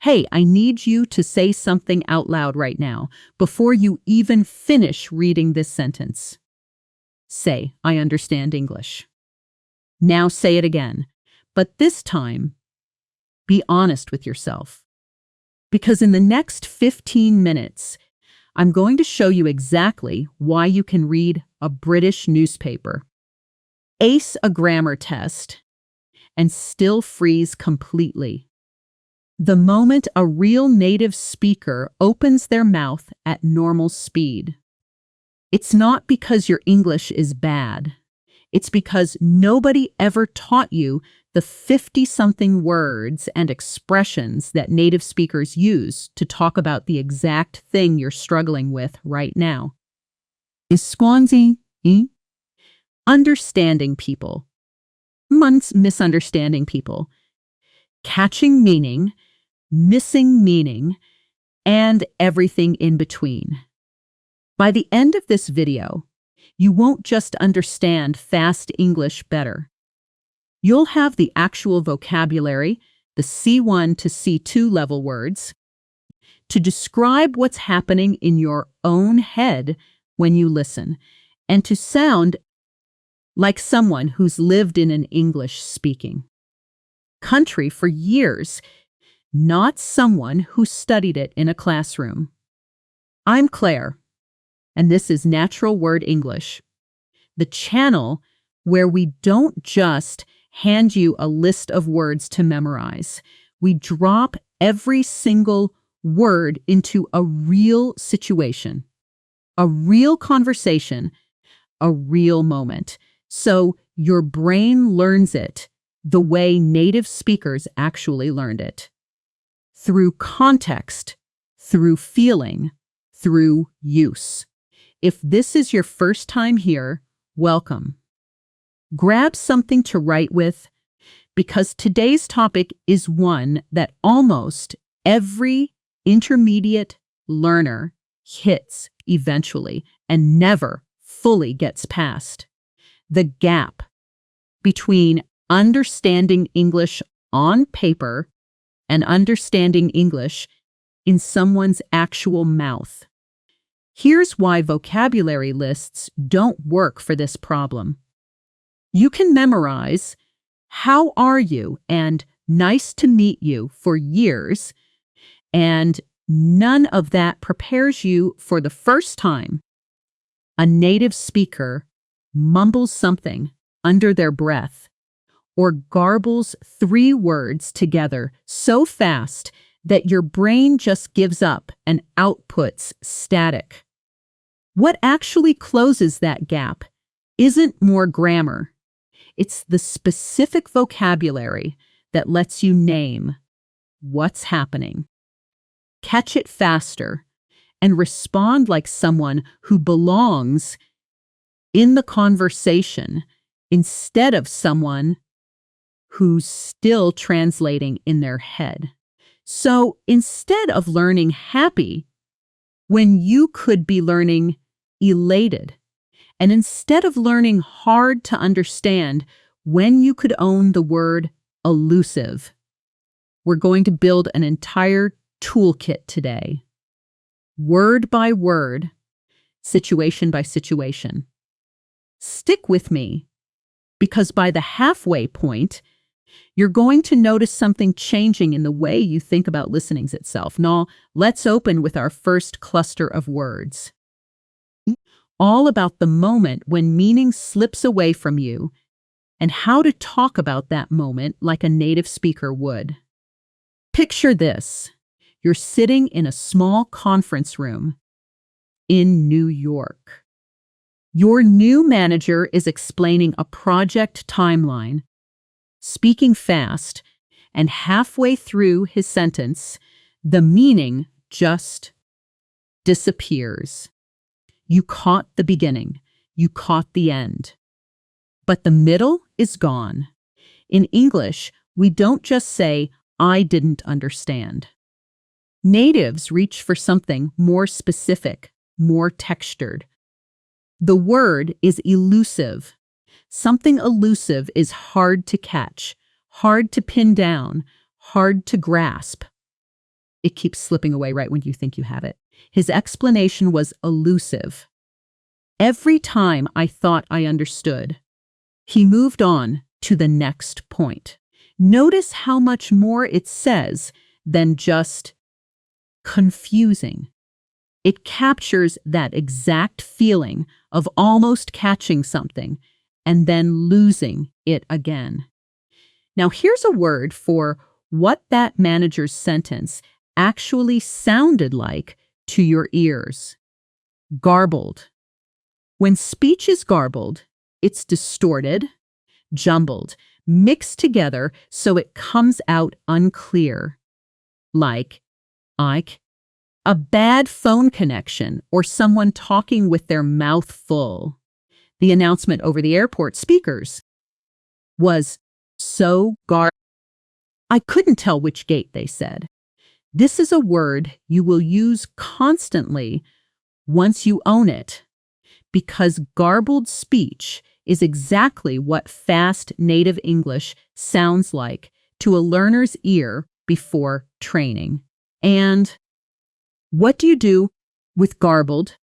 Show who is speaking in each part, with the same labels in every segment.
Speaker 1: Hey, I need you to say something out loud right now before you even finish reading this sentence. Say, I understand English. Now say it again, but this time, be honest with yourself. Because in the next 15 minutes, I'm going to show you exactly why you can read a British newspaper, ace a grammar test, and still freeze completely. The moment a real native speaker opens their mouth at normal speed. It's not because your English is bad. It's because nobody ever taught you the 50-something words and expressions that native speakers use to talk about the exact thing you're struggling with right now. Is Swansea understanding people, misunderstanding people, catching meaning, missing meaning, and everything in between. By the end of this video, you won't just understand fast English better. You'll have the actual vocabulary, the C1 to C2 level words, to describe what's happening in your own head when you listen, and to sound like someone who's lived in an English-speaking country for years, not someone who studied it in a classroom. I'm Claire, and this is Natural Word English, the channel where we don't just hand you a list of words to memorize. We drop every single word into a real situation, a real conversation, a real moment. So your brain learns it the way native speakers actually learned it. Through context, through feeling, through use. If this is your first time here, welcome. Grab something to write with, because today's topic is one that almost every intermediate learner hits eventually and never fully gets past. The gap between understanding English on paper and understanding English in someone's actual mouth. Here's why vocabulary lists don't work for this problem. You can memorize "How are you?" and "Nice to meet you" for years, and none of that prepares you for the first time a native speaker mumbles something under their breath or garbles 3 words together so fast that your brain just gives up and outputs static. What actually closes that gap isn't more grammar. It's the specific vocabulary that lets you name what's happening, catch it faster, and respond like someone who belongs in the conversation instead of someone who's still translating in their head. So instead of learning happy when you could be learning elated, and instead of learning hard to understand when you could own the word elusive, we're going to build an entire toolkit today. Word by word, situation by situation. Stick with me, because by the halfway point, you're going to notice something changing in the way you think about listenings itself. Now, let's open with our first cluster of words. All about the moment when meaning slips away from you and how to talk about that moment like a native speaker would. Picture this. You're sitting in a small conference room in New York. Your new manager is explaining a project timeline, speaking fast, and halfway through his sentence, the meaning just disappears. You caught the beginning, you caught the end, but the middle is gone. In English, we don't just say, "I didn't understand." Natives reach for something more specific, more textured. The word is elusive. Something elusive is hard to catch, hard to pin down, hard to grasp. It keeps slipping away right when you think you have it. His explanation was elusive. Every time I thought I understood, he moved on to the next point. Notice how much more it says than just confusing. It captures that exact feeling of almost catching something and then losing it again. Now, here's a word for what that manager's sentence actually sounded like to your ears. Garbled. When speech is garbled, it's distorted, jumbled, mixed together so it comes out unclear. Like, a bad phone connection or someone talking with their mouth full. The announcement over the airport speakers was so garbled. I couldn't tell which gate they said. This is a word you will use constantly once you own it, because garbled speech is exactly what fast native English sounds like to a learner's ear before training. And what do you do with garbled,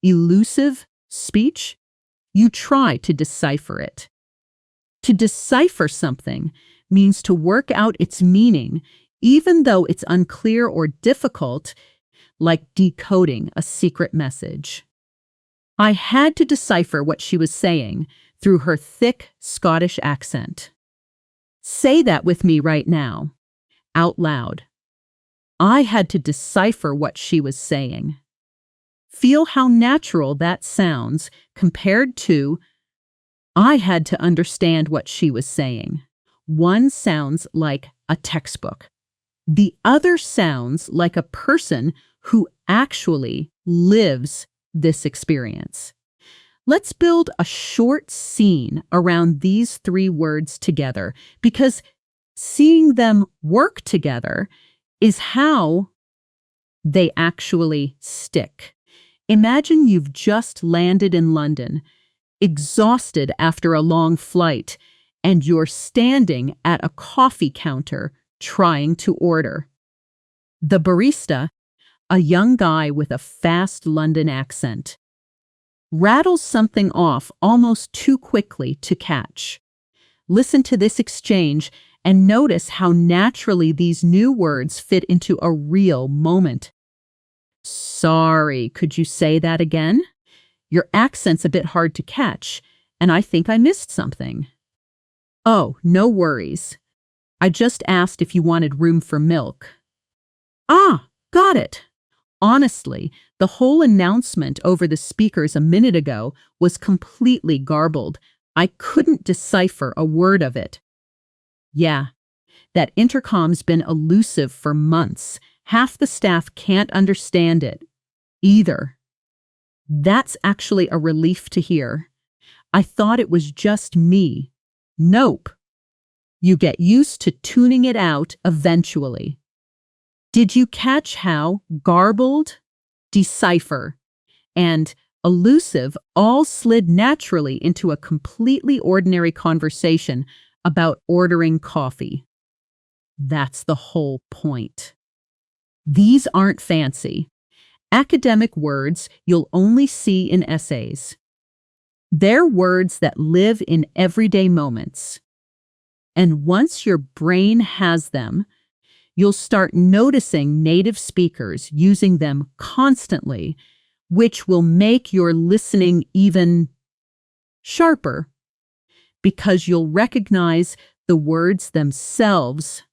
Speaker 1: elusive speech? You try to decipher it. To decipher something means to work out its meaning, even though it's unclear or difficult, like decoding a secret message. I had to decipher what she was saying through her thick Scottish accent. Say that with me right now, out loud. I had to decipher what she was saying. Feel how natural that sounds compared to I had to understand what she was saying. One sounds like a textbook. The other sounds like a person who actually lives this experience. Let's build a short scene around these three words together, because seeing them work together is how they actually stick. Imagine you've just landed in London, exhausted after a long flight, and you're standing at a coffee counter trying to order. The barista, a young guy with a fast London accent, rattles something off almost too quickly to catch. Listen to this exchange and notice how naturally these new words fit into a real moment. Sorry, could you say that again? Your accent's a bit hard to catch, and I think I missed something. Oh, no worries. I just asked if you wanted room for milk. Ah, got it. Honestly, the whole announcement over the speakers a minute ago was completely garbled. I couldn't decipher a word of it. Yeah, that intercom's been elusive for months. Half the staff can't understand it either. That's actually a relief to hear. I thought it was just me. Nope. You get used to tuning it out eventually. Did you catch how garbled, decipher, and elusive all slid naturally into a completely ordinary conversation about ordering coffee? That's the whole point. These aren't fancy, academic words you'll only see in essays. They're words that live in everyday moments. And once your brain has them, you'll start noticing native speakers using them constantly, which will make your listening even sharper, because you'll recognize the words themselves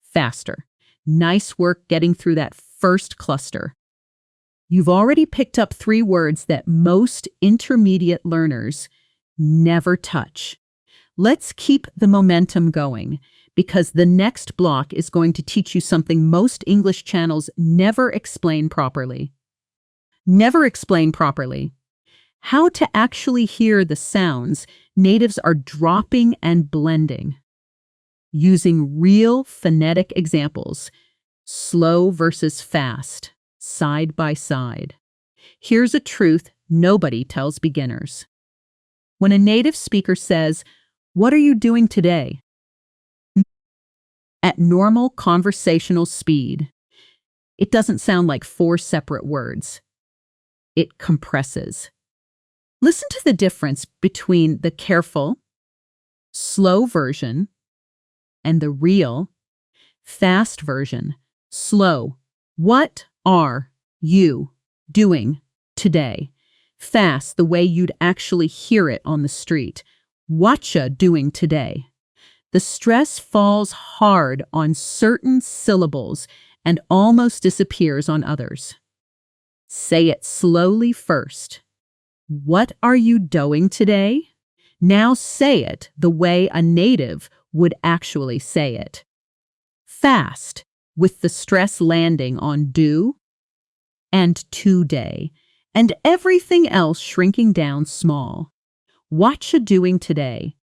Speaker 1: faster. Nice work getting through that first cluster. You've already picked up 3 words that most intermediate learners never touch. Let's keep the momentum going, because the next block is going to teach you something most English channels never explain properly. Never explain properly. How to actually hear the sounds natives are dropping and blending. Using real phonetic examples, slow versus fast, side by side. Here's a truth nobody tells beginners. When a native speaker says, "What are you doing today?" at normal conversational speed, It doesn't sound like four separate words. It compresses. Listen to the difference between the careful, slow version and the real, fast version. Slow. What are you doing today? Fast, the way you'd actually hear it on the street. Whatcha doing today? The stress falls hard on certain syllables and almost disappears on others. Say it slowly first. What are you doing today? Now say it the way a native would actually say it. Fast, with the stress landing on do and today, and everything else shrinking down small. Whatcha doing today?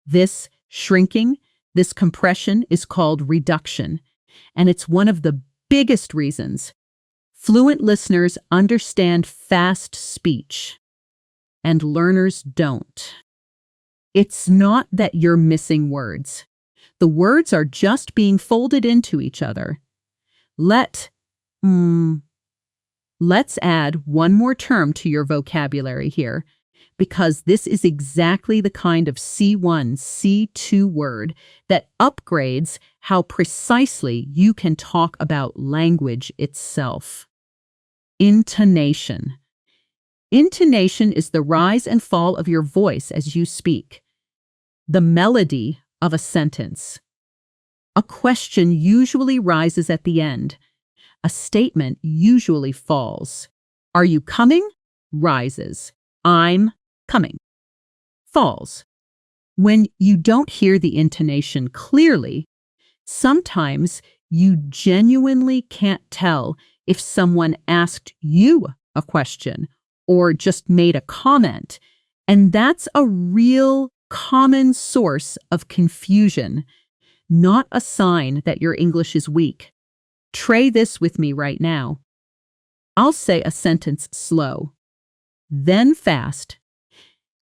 Speaker 1: This shrinking, this compression is called reduction, and it's one of the biggest reasons fluent listeners understand fast speech and learners don't. It's not that you're missing words. The words are just being folded into each other. Let's add one more term to your vocabulary here, because this is exactly the kind of C1, C2 word that upgrades how precisely you can talk about language itself. Intonation. Intonation is the rise and fall of your voice as you speak. The melody of a sentence. A question usually rises at the end. A statement usually falls. Are you coming? Rises. I'm coming. Falls. When you don't hear the intonation clearly, sometimes you genuinely can't tell if someone asked you a question or just made a comment, and that's a real common source of confusion, not a sign that your English is weak. Try this with me right now. I'll say a sentence slow, then fast,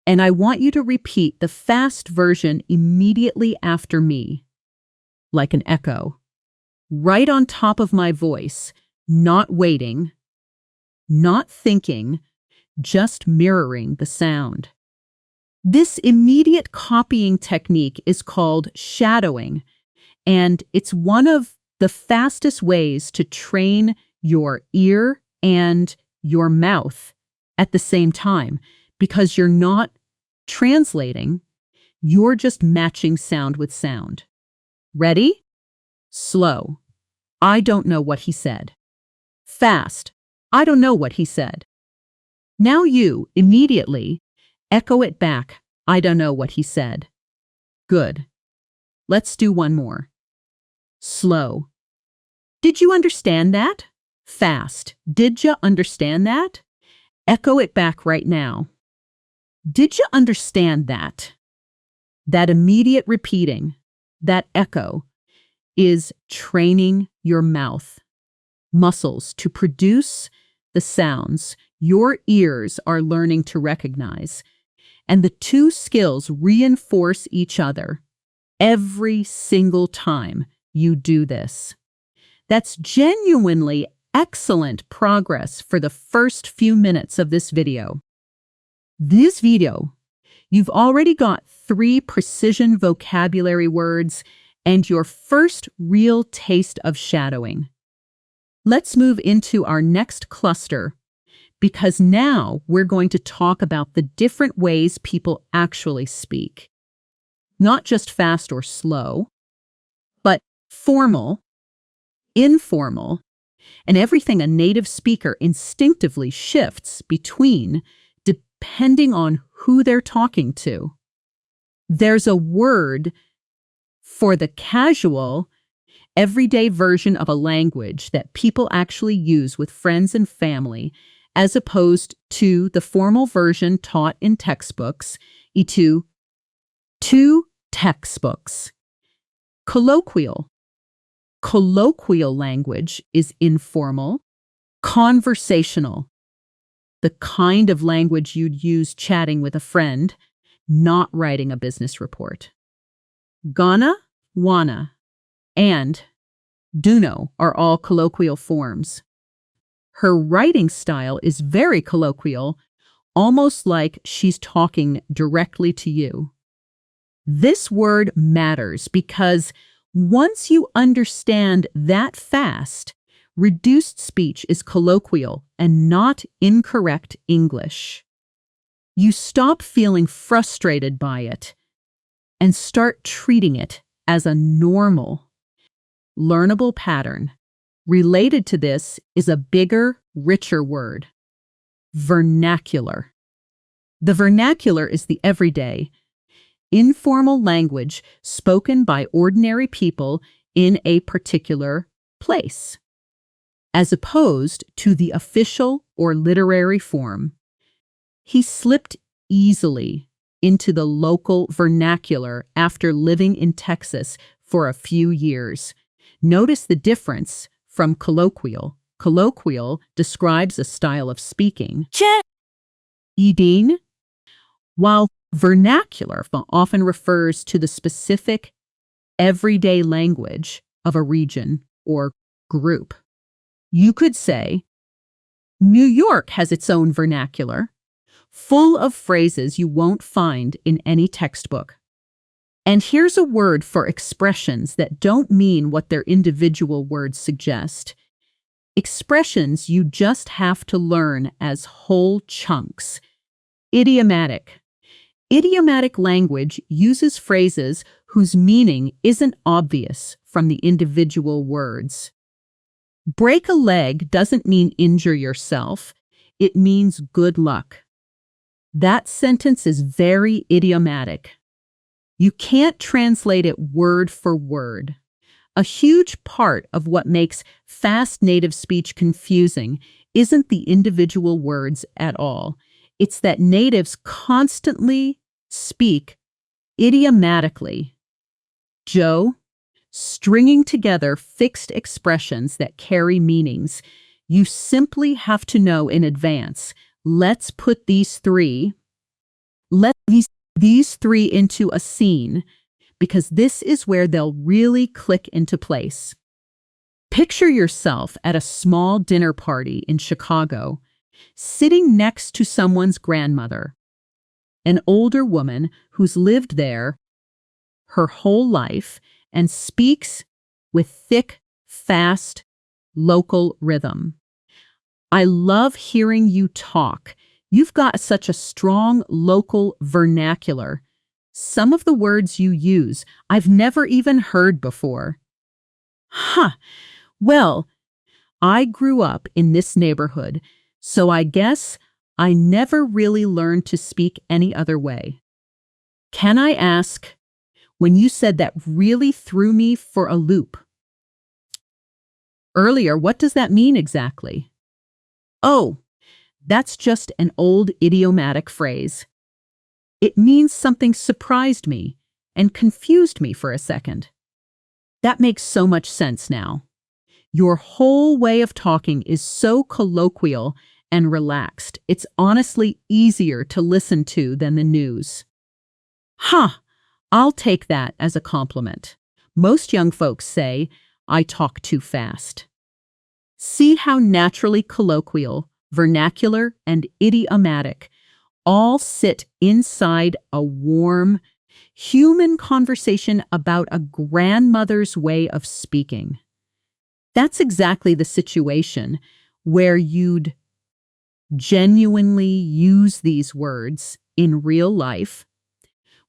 Speaker 1: and I want you to repeat the fast version immediately after me, like an echo, right on top of my voice, not waiting, not thinking, just mirroring the sound. This immediate copying technique is called shadowing, and it's one of the fastest ways to train your ear and your mouth at the same time, because you're not translating, you're just matching sound with sound. Ready? Slow. I don't know what he said. Fast. I don't know what he said. Now you, immediately, echo it back. I don't know what he said. Good. Let's do one more. Slow. Did you understand that? Fast. Did you understand that? Echo it back right now. Did you understand that? That immediate repeating, that echo, is training your mouth muscles to produce the sounds your ears are learning to recognize. And the two skills reinforce each other every single time you do this. That's genuinely excellent progress for the first few minutes of this video. This video, you've already got 3 precision vocabulary words and your first real taste of shadowing. Let's move into our next cluster, because now we're going to talk about the different ways people actually speak. Not just fast or slow, but formal, informal, and everything a native speaker instinctively shifts between depending on who they're talking to. There's a word for the casual, everyday version of a language that people actually use with friends and family, as opposed to the formal version taught in textbooks, two textbooks. Colloquial. Colloquial language is informal, conversational, the kind of language you'd use chatting with a friend, not writing a business report. Gonna, wanna, and do know are all colloquial forms. Her writing style is very colloquial, almost like she's talking directly to you. This word matters because once you understand that fast, reduced speech is colloquial and not incorrect English. You stop feeling frustrated by it and start treating it as a normal, learnable pattern. Related to this is a bigger, richer word: vernacular. The vernacular is the everyday, informal language spoken by ordinary people in a particular place, as opposed to the official or literary form. He slipped easily into the local vernacular after living in Texas for a few years. Notice the difference from colloquial. Colloquial describes a style of speaking. Edine, while vernacular often refers to the specific, everyday language of a region or group. You could say, New York has its own vernacular, full of phrases you won't find in any textbook. And here's a word for expressions that don't mean what their individual words suggest. Expressions you just have to learn as whole chunks. Idiomatic. Idiomatic language uses phrases whose meaning isn't obvious from the individual words. Break a leg doesn't mean injure yourself. It means good luck. That sentence is very idiomatic. You can't translate it word for word. A huge part of what makes fast native speech confusing isn't the individual words at all. It's that natives constantly speak idiomatically. Joe, stringing together fixed expressions that carry meanings. You simply have to know in advance. Let's put these three into a scene, because this is where they'll really click into place. Picture yourself at a small dinner party in Chicago, sitting next to someone's grandmother, an older woman who's lived there her whole life and speaks with thick, fast, local rhythm. I love hearing you talk. You've got such a strong local vernacular. Some of the words you use, I've never even heard before. Well, I grew up in this neighborhood, so I guess I never really learned to speak any other way. Can I ask, when you said that really threw me for a loop earlier, what does that mean exactly? Oh, that's just an old idiomatic phrase. It means something surprised me and confused me for a second. That makes so much sense now. Your whole way of talking is so colloquial and relaxed. It's honestly easier to listen to than the news. I'll take that as a compliment. Most young folks say, I talk too fast. See how naturally colloquial, vernacular, and idiomatic all sit inside a warm, human conversation about a grandmother's way of speaking. That's exactly the situation where you'd genuinely use these words in real life,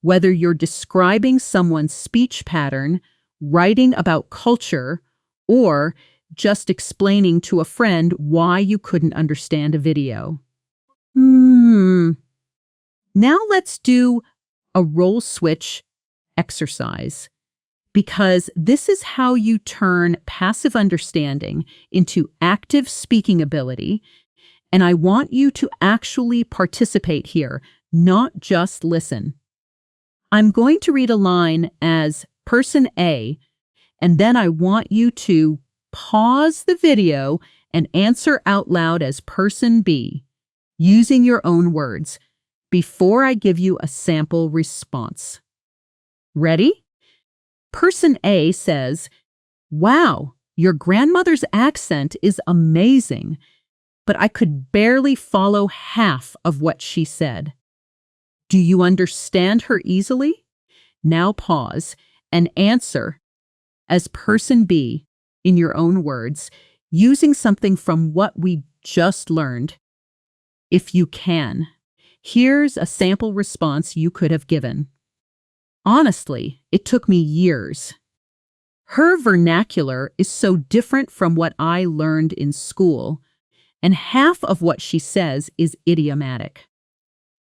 Speaker 1: whether you're describing someone's speech pattern, writing about culture, or just explaining to a friend why you couldn't understand a video. Now let's do a role switch exercise, because this is how you turn passive understanding into active speaking ability, and I want you to actually participate here, not just listen. I'm going to read a line as person A, and then I want you to pause the video and answer out loud as person B, using your own words, before I give you a sample response. Ready? Person A says, "Wow, Your grandmother's accent is amazing, but I could barely follow half of what she said. Do you understand her easily? Now pause and answer as person B in your own words, using something from what we just learned. If you can, here's a sample response you could have given. Honestly, it took me years. Her vernacular is so different from what I learned in school, and half of what she says is idiomatic.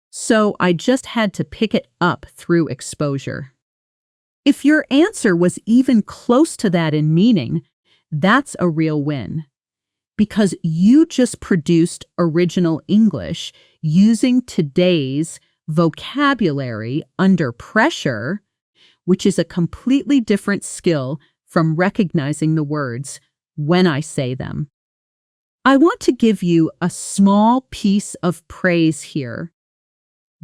Speaker 1: So I just had to pick it up through exposure. If your answer was even close to that in meaning, that's a real win, because you just produced original English using today's vocabulary under pressure, which is a completely different skill from recognizing the words when I say them. I want to give you a small piece of praise here,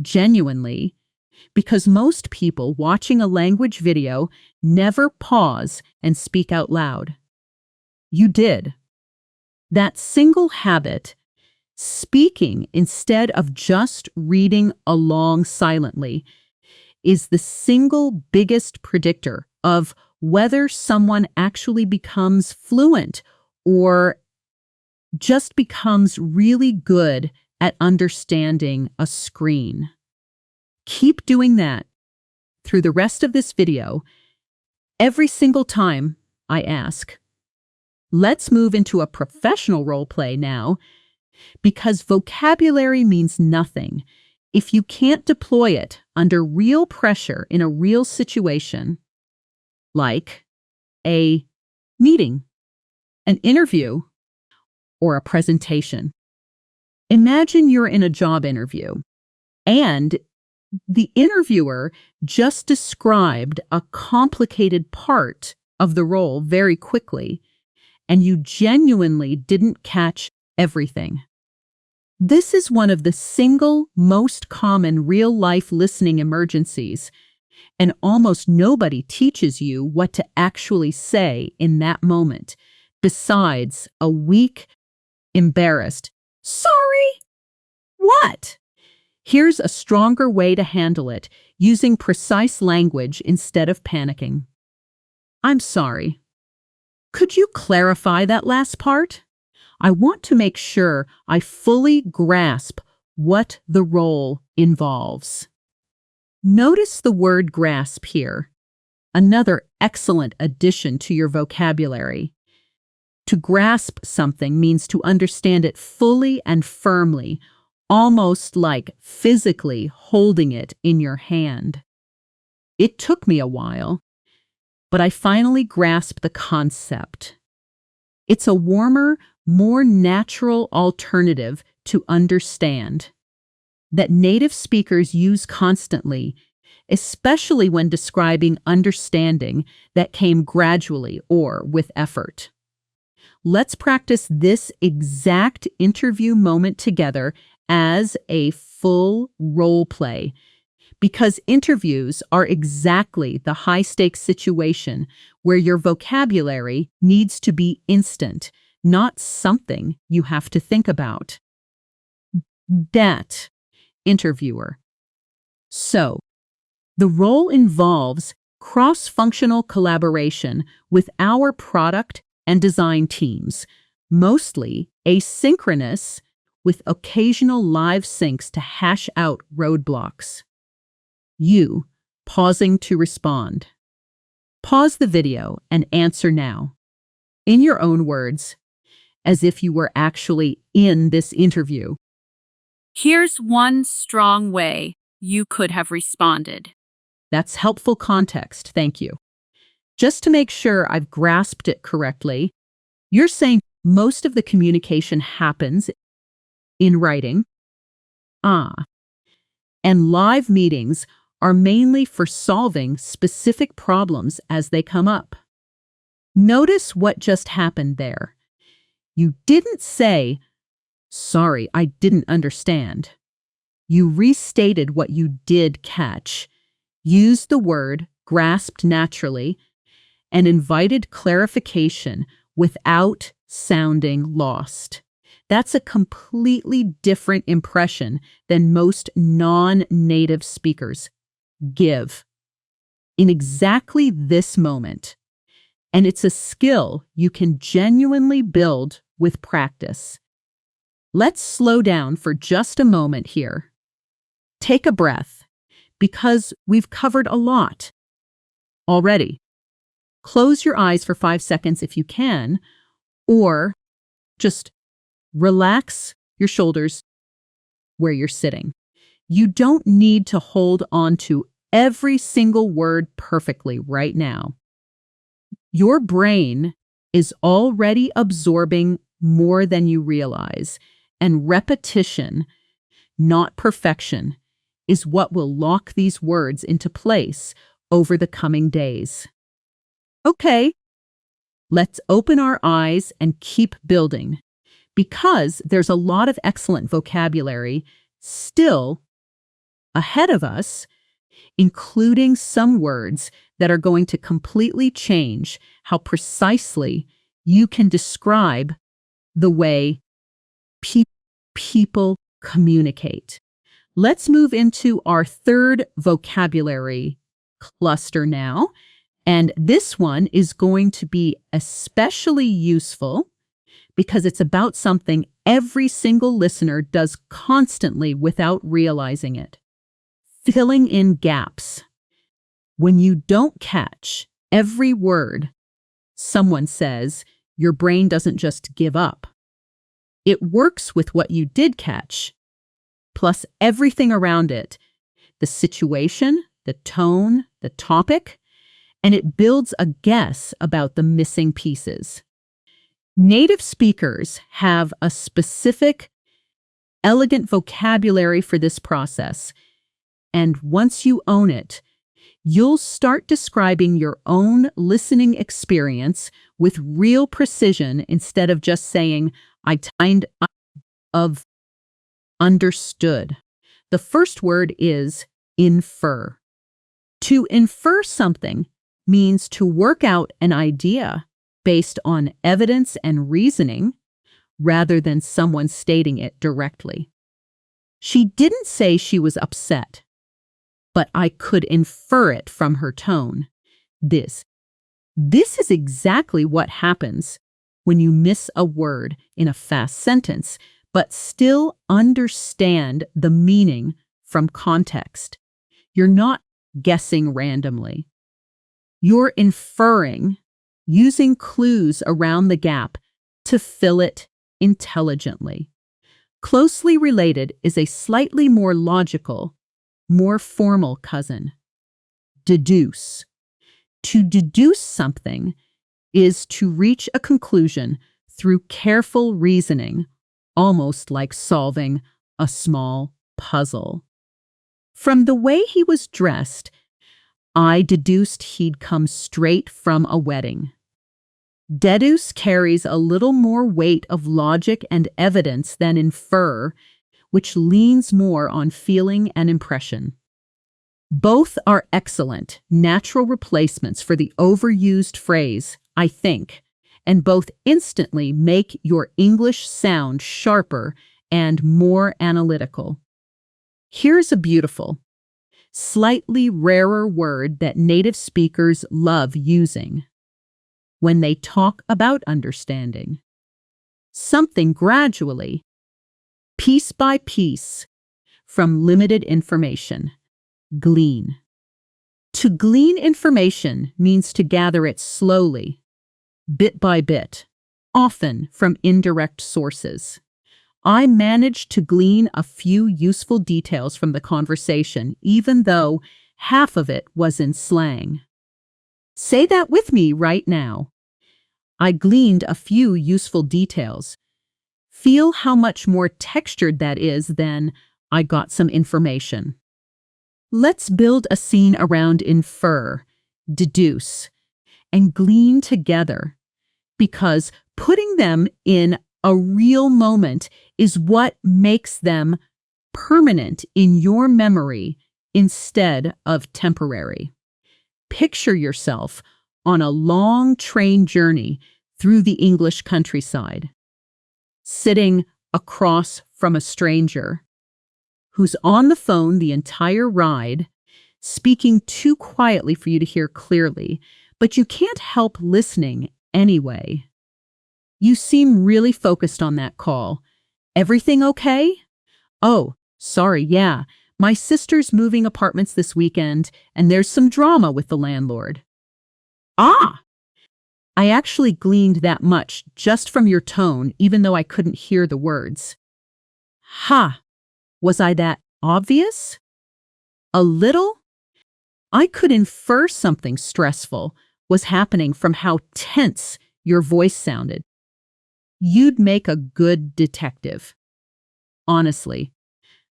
Speaker 1: genuinely, because most people watching a language video never pause and speak out loud. You did. That single habit, speaking instead of just reading along silently, is the single biggest predictor of whether someone actually becomes fluent or just becomes really good at understanding a screen. Keep doing that through the rest of this video. Every single time I ask, let's move into a professional role play now, because vocabulary means nothing if you can't deploy it under real pressure in a real situation, like a meeting, an interview, or a presentation. Imagine you're in a job interview, and the interviewer just described a complicated part of the role very quickly, and you genuinely didn't catch everything. This is one of the single most common real-life listening emergencies, and almost nobody teaches you what to actually say in that moment, besides a weak, embarrassed, "Sorry, what?" Here's a stronger way to handle it, using precise language instead of panicking. "I'm sorry. Could you clarify that last part? I want to make sure I fully grasp what the role involves." Notice the word grasp here, another excellent addition to your vocabulary. To grasp something means to understand it fully and firmly, almost like physically holding it in your hand. It took me a while, but I finally grasped the concept. It's a warmer, more natural alternative to understand that native speakers use constantly, especially when describing understanding that came gradually or with effort. Let's practice this exact interview moment together as a full role play, because interviews are exactly the high-stakes situation where your vocabulary needs to be instant, not something you have to think about. That interviewer. So, the role involves cross-functional collaboration with our product and design teams, mostly asynchronous with occasional live syncs to hash out roadblocks. You, pausing to respond. Pause the video and answer now, in your own words, as if you were actually in this interview.
Speaker 2: Here's one strong way you could have responded.
Speaker 1: That's helpful context, thank you. Just to make sure I've grasped it correctly, you're saying most of the communication happens in writing. And live meetings are mainly for solving specific problems as they come up. Notice what just happened there. You didn't say, "Sorry, I didn't understand." You restated what you did catch, used the word grasped naturally, and invited clarification without sounding lost. That's a completely different impression than most non-native speakers give in exactly this moment. And it's a skill you can genuinely build with practice. Let's slow down for just a moment here. Take a breath, because we've covered a lot already. Close your eyes for 5 seconds if you can, or just relax your shoulders where you're sitting. You don't need to hold on to every single word perfectly right now. Your brain is already absorbing more than you realize, and repetition, not perfection, is what will lock these words into place over the coming days. Okay, let's open our eyes and keep building, because there's a lot of excellent vocabulary still ahead of us, including some words that are going to completely change how precisely you can describe the way people communicate. Let's move into our third vocabulary cluster now, and this one is going to be especially useful because it's about something every single listener does constantly without realizing it. Filling in gaps. When you don't catch every word someone says, your brain doesn't just give up. It works with what you did catch, plus everything around it, the situation, the tone, the topic, and it builds a guess about the missing pieces. Native speakers have a specific, elegant vocabulary for this process, and once you own it, you'll start describing your own listening experience with real precision instead of just saying, I kind of understood. The first word is infer. To infer something means to work out an idea based on evidence and reasoning rather than someone stating it directly. She didn't say she was upset, but I could infer it from her tone. This is exactly what happens when you miss a word in a fast sentence, but still understand the meaning from context. You're not guessing randomly. You're inferring, using clues around the gap to fill it intelligently. Closely related is a slightly more logical, more formal cousin. Deduce. To deduce something is to reach a conclusion through careful reasoning, almost like solving a small puzzle. From the way he was dressed, I deduced he'd come straight from a wedding. Deduce carries a little more weight of logic and evidence than infer, which leans more on feeling and impression. Both are excellent, natural replacements for the overused phrase, I think, and both instantly make your English sound sharper and more analytical. Here's a beautiful, slightly rarer word that native speakers love using when they talk about understanding. Something gradually, piece by piece, from limited information. Glean. To glean information means to gather it slowly, bit by bit, often from indirect sources. I managed to glean a few useful details from the conversation, even though half of it was in slang. Say that with me right now. I gleaned a few useful details. Feel how much more textured that is than I got some information. Let's build a scene around infer, deduce, and glean together, because putting them in a real moment is what makes them permanent in your memory instead of temporary. Picture yourself on a long train journey through the English countryside, sitting across from a stranger who's on the phone the entire ride, speaking too quietly for you to hear clearly, but you can't help listening anyway. You seem really focused on that call. Everything okay? Oh, sorry, yeah. My sister's moving apartments this weekend, and there's some drama with the landlord. Ah! I actually gleaned that much just from your tone, even though I couldn't hear the words. Ha! Was I that obvious? A little? I could infer something stressful was happening from how tense your voice sounded. You'd make a good detective. Honestly,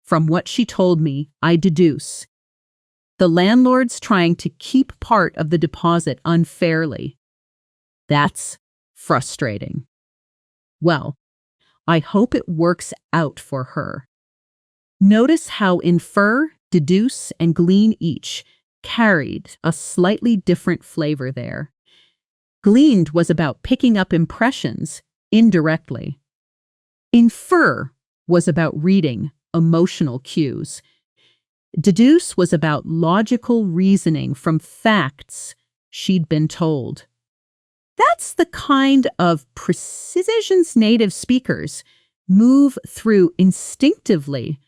Speaker 1: from what she told me, I deduce the landlord's trying to keep part of the deposit unfairly. That's frustrating. Well, I hope it works out for her. Notice how infer, deduce, and glean each carried a slightly different flavor there. Gleaned was about picking up impressions indirectly. Infer was about reading emotional cues. Deduce was about logical reasoning from facts she'd been told. That's the kind of precision's native speakers move through instinctively,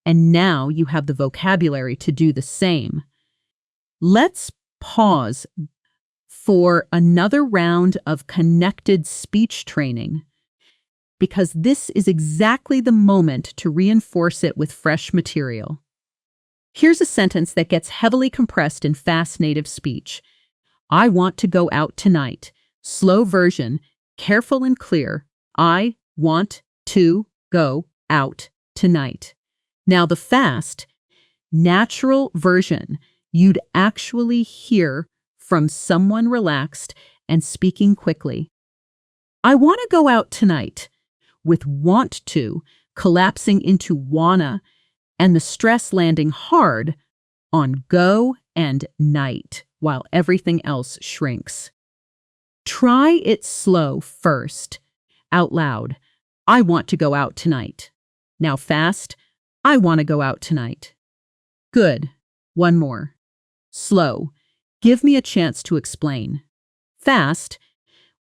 Speaker 1: and now you have the vocabulary to do the same. Let's pause for another round of connected speech training, because this is exactly the moment to reinforce it with fresh material. Here's a sentence that gets heavily compressed in fast native speech. I want to go out tonight. Slow version, careful and clear. I want to go out tonight. Now the fast, natural version, you'd actually hear from someone relaxed and speaking quickly. I want to go out tonight, with want to collapsing into wanna and the stress landing hard on go and night while everything else shrinks. Try it slow first, out loud. I want to go out tonight. Now fast, I want to go out tonight. Good. One more. Slow. Give me a chance to explain. Fast,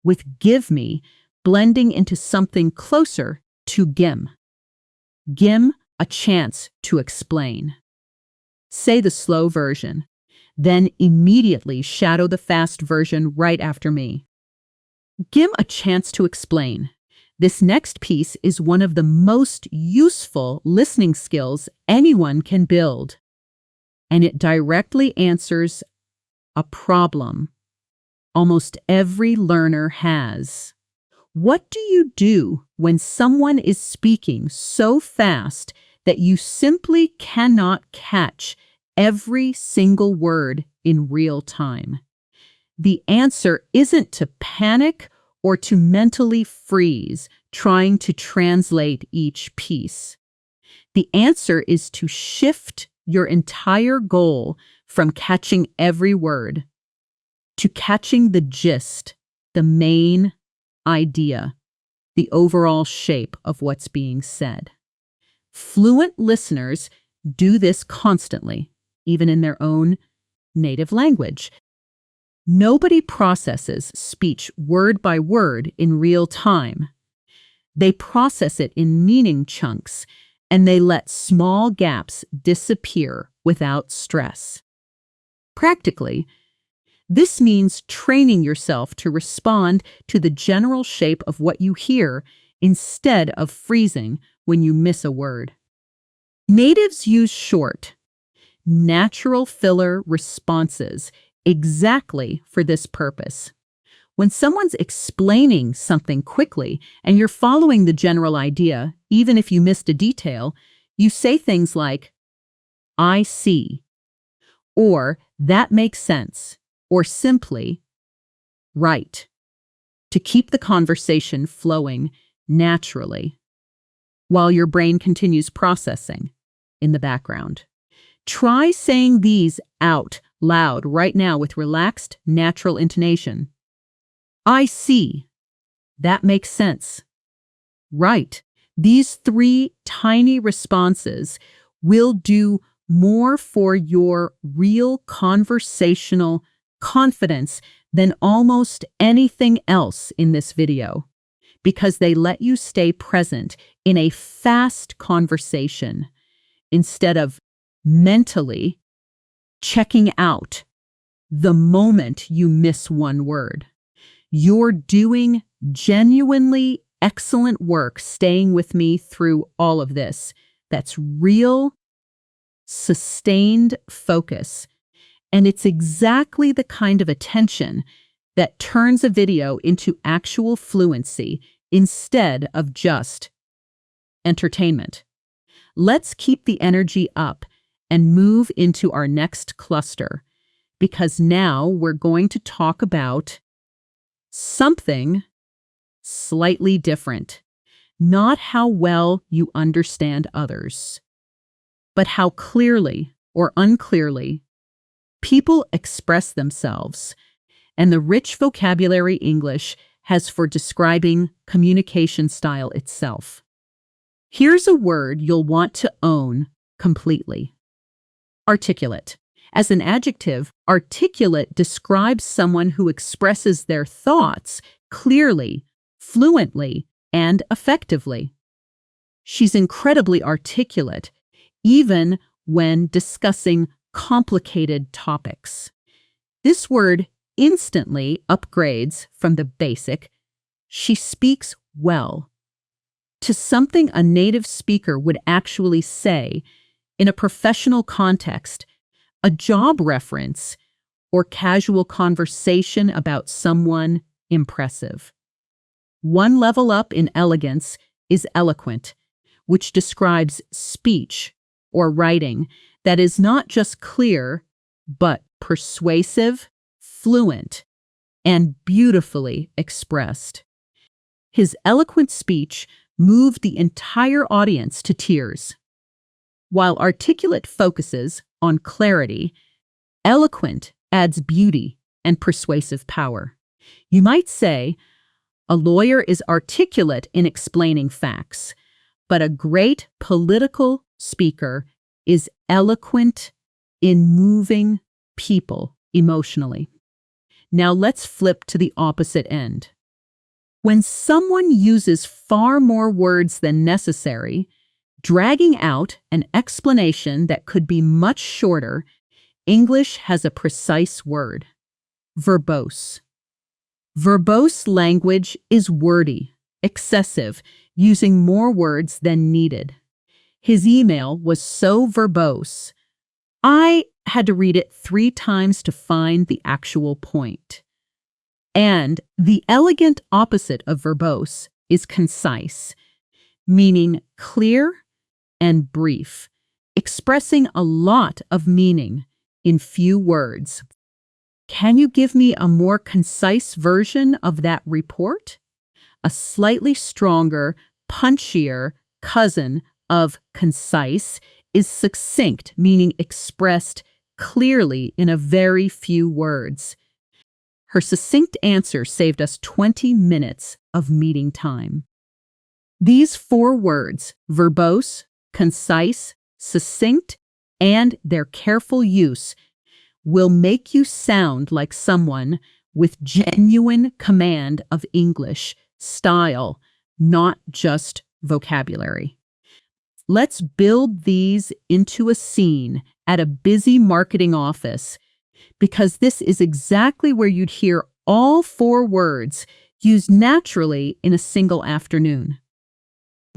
Speaker 1: with give me blending into something closer to gim. Gim a chance to explain. Say the slow version, then immediately shadow the fast version right after me. Gim a chance to explain. This next piece is one of the most useful listening skills anyone can build, and it directly answers a problem almost every learner has. What do you do when someone is speaking so fast that you simply cannot catch every single word in real time? The answer isn't to panic or to mentally freeze, trying to translate each piece. The answer is to shift your entire goal from catching every word to catching the gist, the main idea, the overall shape of what's being said. Fluent listeners do this constantly, even in their own native language. Nobody processes speech word by word in real time. They process it in meaning chunks, and they let small gaps disappear without stress. Practically, this means training yourself to respond to the general shape of what you hear instead of freezing when you miss a word. Natives use short, natural filler responses exactly for this purpose. When someone's explaining something quickly and you're following the general idea, even if you missed a detail, you say things like, I see, or that makes sense, or simply, right, to keep the conversation flowing naturally while your brain continues processing in the background. Try saying these out loud right now with relaxed, natural intonation. I see. That makes sense. Right. These three tiny responses will do more for your real conversational confidence than almost anything else in this video, because they let you stay present in a fast conversation instead of mentally checking out the moment you miss one word. You're doing genuinely excellent work staying with me through all of this. That's real, sustained focus. And it's exactly the kind of attention that turns a video into actual fluency instead of just entertainment. Let's keep the energy up and move into our next cluster, because now we're going to talk about something slightly different. Not how well you understand others, but how clearly or unclearly people express themselves, and the rich vocabulary English has for describing communication style itself. Here's a word you'll want to own completely. Articulate. As an adjective, articulate describes someone who expresses their thoughts clearly, fluently, and effectively. She's incredibly articulate, even when discussing complicated topics. This word instantly upgrades from the basic, she speaks well, to something a native speaker would actually say in a professional context, a job reference, or casual conversation about someone impressive. One level up in elegance is eloquent, which describes speech or writing that is not just clear, but persuasive, fluent, and beautifully expressed. His eloquent speech moved the entire audience to tears. While articulate focuses on clarity, eloquent adds beauty and persuasive power. You might say, a lawyer is articulate in explaining facts, but a great political speaker is eloquent in moving people emotionally. Now let's flip to the opposite end. When someone uses far more words than necessary, dragging out an explanation that could be much shorter, English has a precise word: verbose. Verbose language is wordy, excessive, using more words than needed. His email was so verbose, I had to read it 3 times to find the actual point. And the elegant opposite of verbose is concise, meaning clear and brief, expressing a lot of meaning in few words. Can you give me a more concise version of that report? A slightly stronger, punchier cousin of concise is succinct, meaning expressed clearly in a very few words. Her succinct answer saved us 20 minutes of meeting time. These 4 words, verbose, concise, succinct, and their careful use, will make you sound like someone with genuine command of English style, not just vocabulary. Let's build these into a scene at a busy marketing office, because this is exactly where you'd hear all 4 words used naturally in a single afternoon.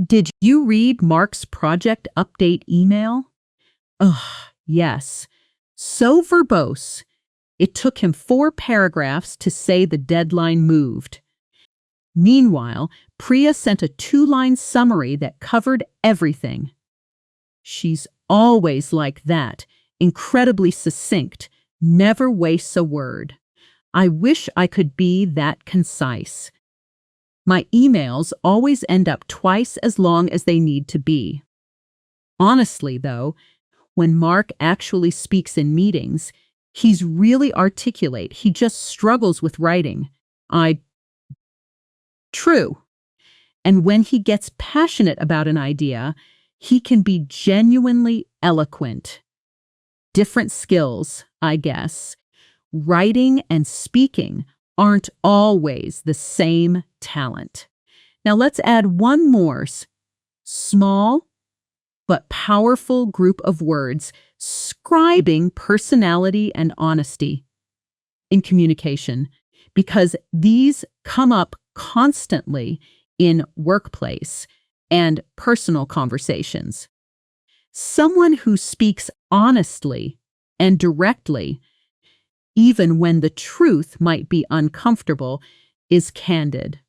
Speaker 1: Did you read Mark's project update email? Ugh, yes. So verbose, it took him 4 paragraphs to say the deadline moved. Meanwhile, Priya sent a 2-line summary that covered everything. She's always like that, incredibly succinct, never wastes a word. I wish I could be that concise. My emails always end up twice as long as they need to be. Honestly, though, when Mark actually speaks in meetings, he's really articulate. He just struggles with writing. True. And when he gets passionate about an idea, he can be genuinely eloquent. Different skills, I guess. Writing and speaking aren't always the same talent. Now let's add one more small but powerful group of words describing personality and honesty in communication, because these come up constantly in workplace and personal conversations. Someone who speaks honestly and directly, even when the truth might be uncomfortable, is candid.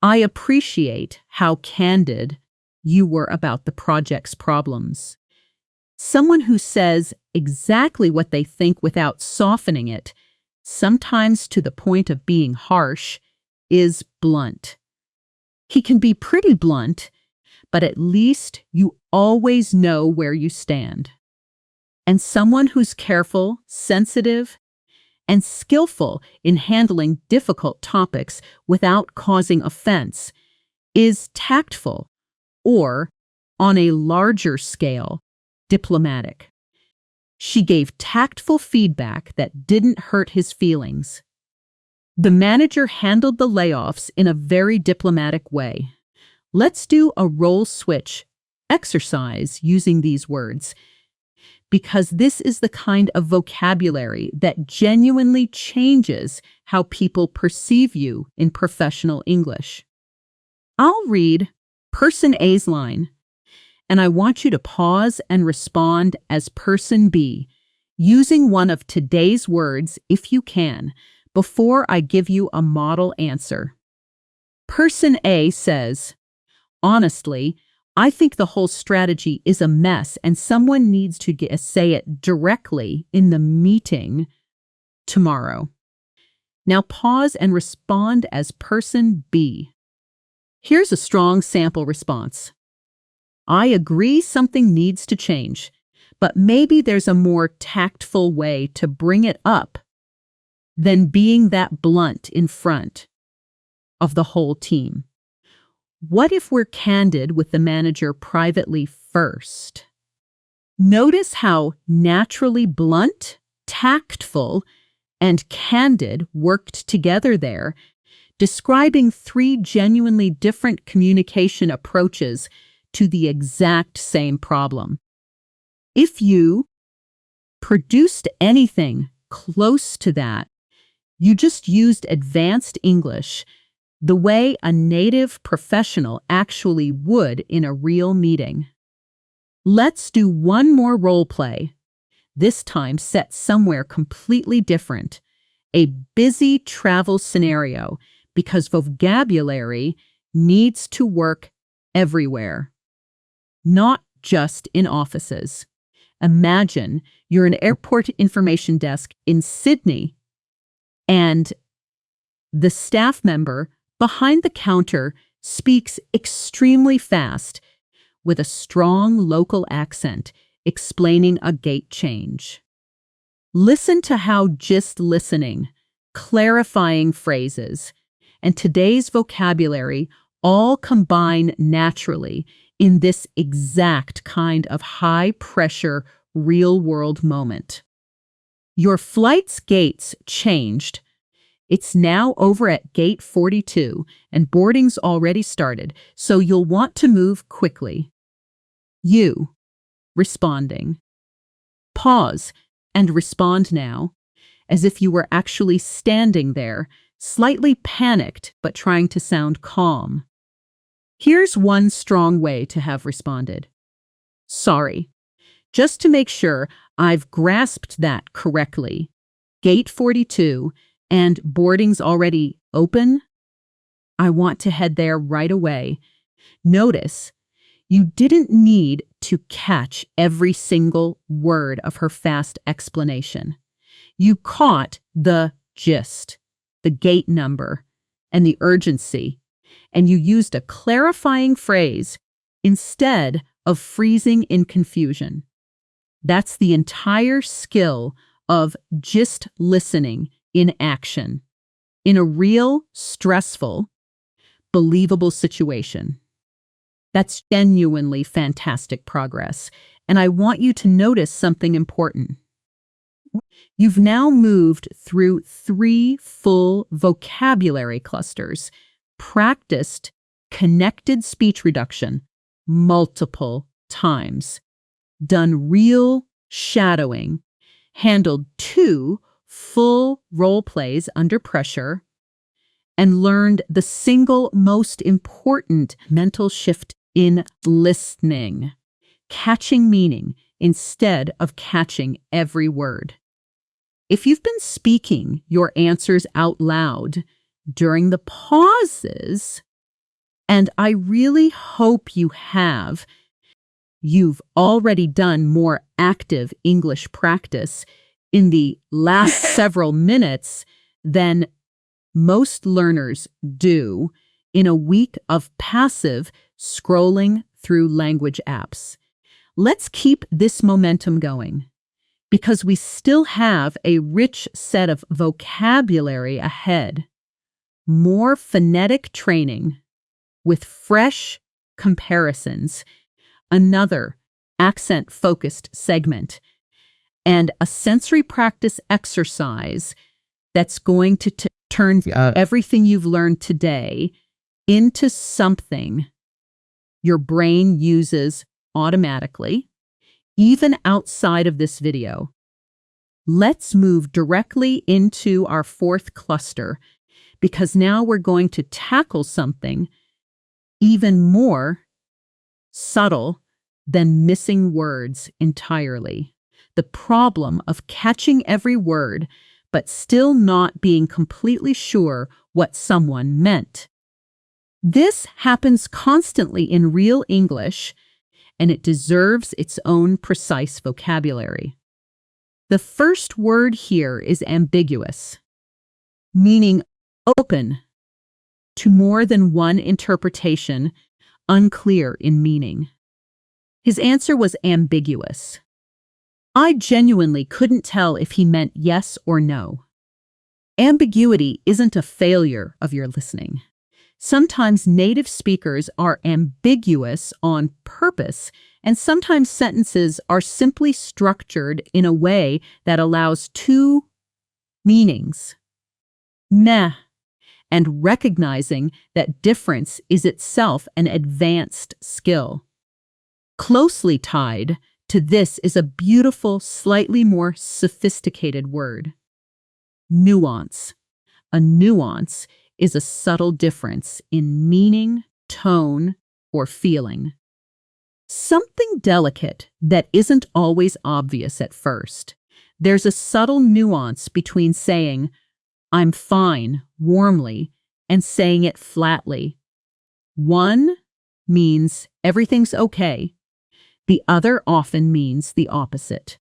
Speaker 1: I appreciate how candid you were about the project's problems. Someone who says exactly what they think without softening it, sometimes to the point of being harsh, is blunt. He can be pretty blunt, but at least you always know where you stand. And someone who's careful, sensitive, and skillful in handling difficult topics without causing offense is tactful, or, on a larger scale, diplomatic. She gave tactful feedback that didn't hurt his feelings. The manager handled the layoffs in a very diplomatic way. Let's do a role switch exercise using these words, because this is the kind of vocabulary that genuinely changes how people perceive you in professional English. I'll read Person A's line, and I want you to pause and respond as Person B, using one of today's words if you can, before I give you a model answer. Person A says, "Honestly, I think the whole strategy is a mess and someone needs to say it directly in the meeting tomorrow." Now pause and respond as Person B. Here's a strong sample response. "I agree something needs to change, but maybe there's a more tactful way to bring it up than being that blunt in front of the whole team. What if we're candid with the manager privately first?" Notice how naturally blunt, tactful, and candid worked together there, describing three genuinely different communication approaches to the exact same problem. If you produced anything close to that, you just used advanced English the way a native professional actually would in a real meeting. Let's do one more role play, this time set somewhere completely different, a busy travel scenario, because vocabulary needs to work everywhere, not just in offices. Imagine you're an airport information desk in Sydney, and the staff member behind the counter speaks extremely fast with a strong local accent, explaining a gate change. Listen to how just listening, clarifying phrases, and today's vocabulary all combine naturally in this exact kind of high-pressure, real-world moment. Your flight's gates changed. It's now over at gate 42, and boarding's already started, so you'll want to move quickly. You, responding. Pause and respond now, as if you were actually standing there, slightly panicked but trying to sound calm. Here's one strong way to have responded. "Sorry. Just to make sure I've grasped that correctly. Gate 42 and boarding's already open? I want to head there right away." Notice, you didn't need to catch every single word of her fast explanation. You caught the gist, the gate number, and the urgency, and you used a clarifying phrase instead of freezing in confusion. That's the entire skill of just listening in action, in a real, stressful, believable situation. That's genuinely fantastic progress, and I want you to notice something important. You've now moved through 3 full vocabulary clusters, practiced connected speech reduction multiple times, done real shadowing, handled 2 full role plays under pressure, and learned the single most important mental shift in listening, catching meaning instead of catching every word. If you've been speaking your answers out loud during the pauses, and I really hope you have, you've already done more active English practice in the last several minutes than most learners do in a week of passive scrolling through language apps. Let's keep this momentum going, because we still have a rich set of vocabulary ahead. More phonetic training with fresh comparisons, another accent-focused segment, and a sensory practice exercise that's going to turn everything you've learned today into something your brain uses automatically, even outside of this video. Let's move directly into our 4th cluster, because now we're going to tackle something even more subtle than missing words entirely. The problem of catching every word, but still not being completely sure what someone meant. This happens constantly in real English, and it deserves its own precise vocabulary. The first word here is ambiguous, meaning open to more than one interpretation, unclear in meaning. His answer was ambiguous. I genuinely couldn't tell if he meant yes or no. Ambiguity isn't a failure of your listening. Sometimes native speakers are ambiguous on purpose, and sometimes sentences are simply structured in a way that allows 2 meanings. Meh, and recognizing that difference is itself an advanced skill. Closely tied to this is a beautiful, slightly more sophisticated word. Nuance. A nuance is a subtle difference in meaning, tone, or feeling. Something delicate that isn't always obvious at first. There's a subtle nuance between saying, "I'm fine," warmly, and saying it flatly. One means everything's okay. The other often means the opposite.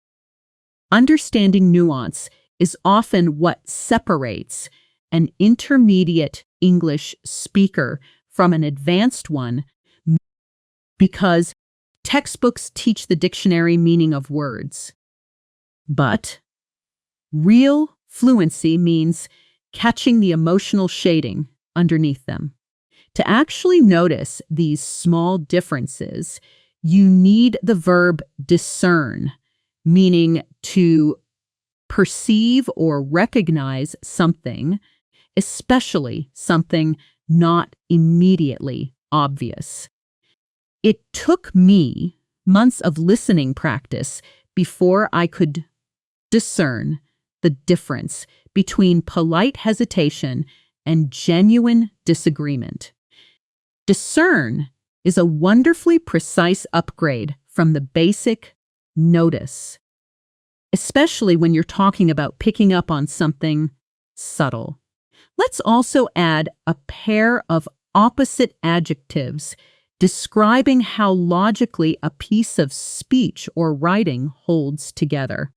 Speaker 1: Understanding nuance is often what separates an intermediate English speaker from an advanced one, because textbooks teach the dictionary meaning of words. But real fluency means catching the emotional shading underneath them. To actually notice these small differences, you need the verb discern, meaning to perceive or recognize something, especially something not immediately obvious. It took me months of listening practice before I could discern the difference between polite hesitation and genuine disagreement. Discern is a wonderfully precise upgrade from the basic notice, especially when you're talking about picking up on something subtle. Let's also add a pair of opposite adjectives describing how logically a piece of speech or writing holds together.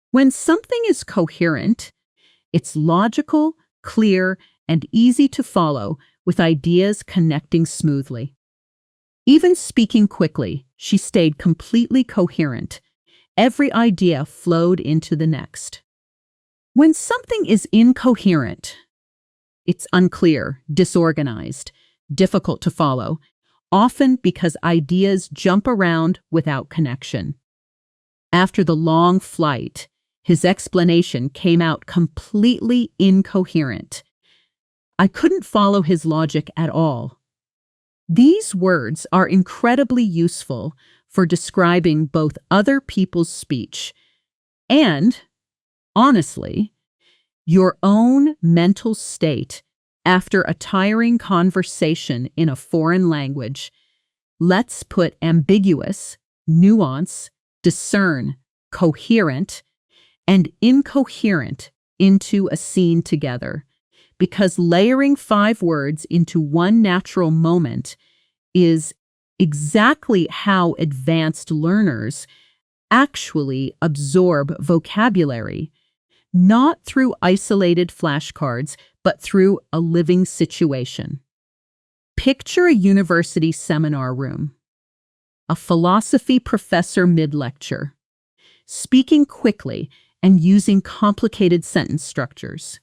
Speaker 1: When something is coherent, it's logical, clear, and easy to follow, with ideas connecting smoothly. Even speaking quickly, she stayed completely coherent. Every idea flowed into the next. When something is incoherent, it's unclear, disorganized, difficult to follow, often because ideas jump around without connection. After the long flight, his explanation came out completely incoherent. I couldn't follow his logic at all. These words are incredibly useful for describing both other people's speech and, honestly, your own mental state after a tiring conversation in a foreign language. Let's put ambiguous, nuance, discern, coherent, and incoherent into a scene together, because layering 5 words into one natural moment is exactly how advanced learners actually absorb vocabulary, not through isolated flashcards, but through a living situation. Picture a university seminar room, a philosophy professor mid-lecture, speaking quickly and using complicated sentence structures.